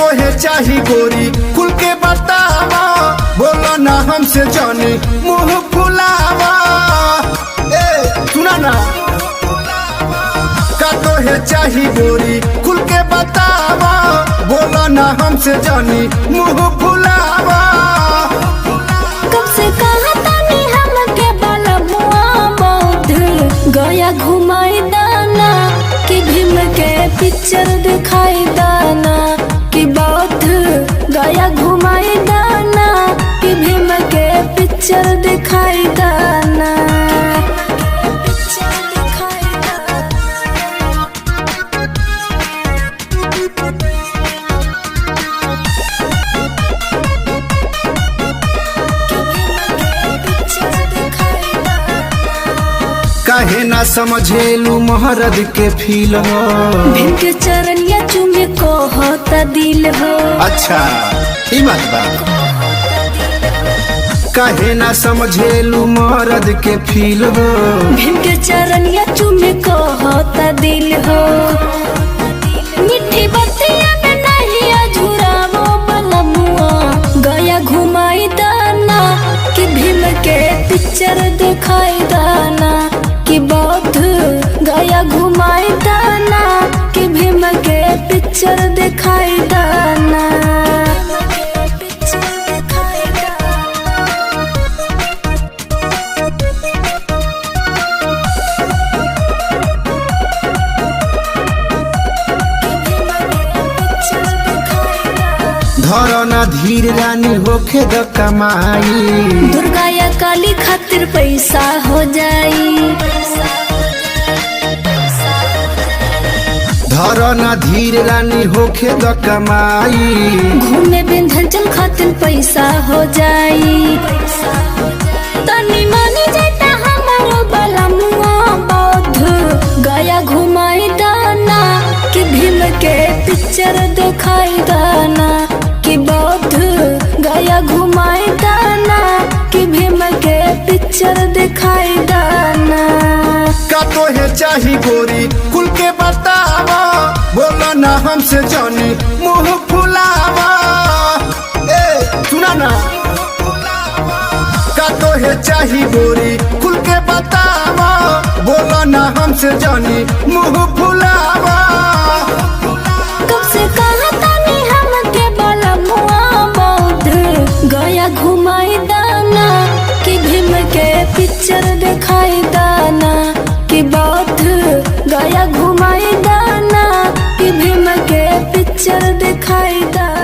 तो है चाही गोरी खुल के बतावा, बोलो ना हमसे जानी मुंह फुलावा। सुना ना का तो है चाही गोरी खुल के बतावा, बोलो ना हमसे जानी मुंह फुलावा। कब से कहा तानी हमके बलमुआ बौद्ध गया घुमाई दाना कि भीम के पिक्चर दिखाई दाना, कि बौद्ध गया घुमाई दाना कि भीम के पिक्चर दिखाई दाना। काहे ना समझेलू महरद के फील हो, भीम के चरनिया चूमे को होता दिल हो। अच्छा ई बात बा। काहे ना समझेलू महरद के फील हो, भीम के चरनिया चूमे को होता दिल हो। मिठी बतिया में नहीं अझुरावो बलमुआ गया घुमाई दाना कि भीम के पिक्चर दिखाई दाना, कि बौद्ध गया घुमाई दाना कि भीम के पिक्चर दिखाई दाना। धरो ना धीर रानी होखे द कमाई, दुर्गा या काली खातिर पैसा हो जाई। धरो ना धीर रानी होखे द कमाई, घूमे विंध्याचल खातिर पैसा हो जाई। तनी मानी जाता हमारो बलमुआ बौद्ध गया घुमाई दाना कि भीम के पिक्चर दिखाई दाना, कि बौद्ध गया घुमाई दाना कि भीम के पिक्चर दिखाई दाना। का तो है चाही गोरी खुल के बतावा, बोलो ना हमसे जानी मुंह फुलावा। सुना ना का तो है चाही गोरी खुल के बतावा, बोलो ना हमसे जानी मुंह फुलावा। कब से कहा तानी हमके बलमुआ बौद्ध गया घुमाई दाना कि भीम के पिक्चर दिखाई दाना, कि बौद्ध गया घुमाई दाना कि भीम के पिक्चर दिखाई दाना।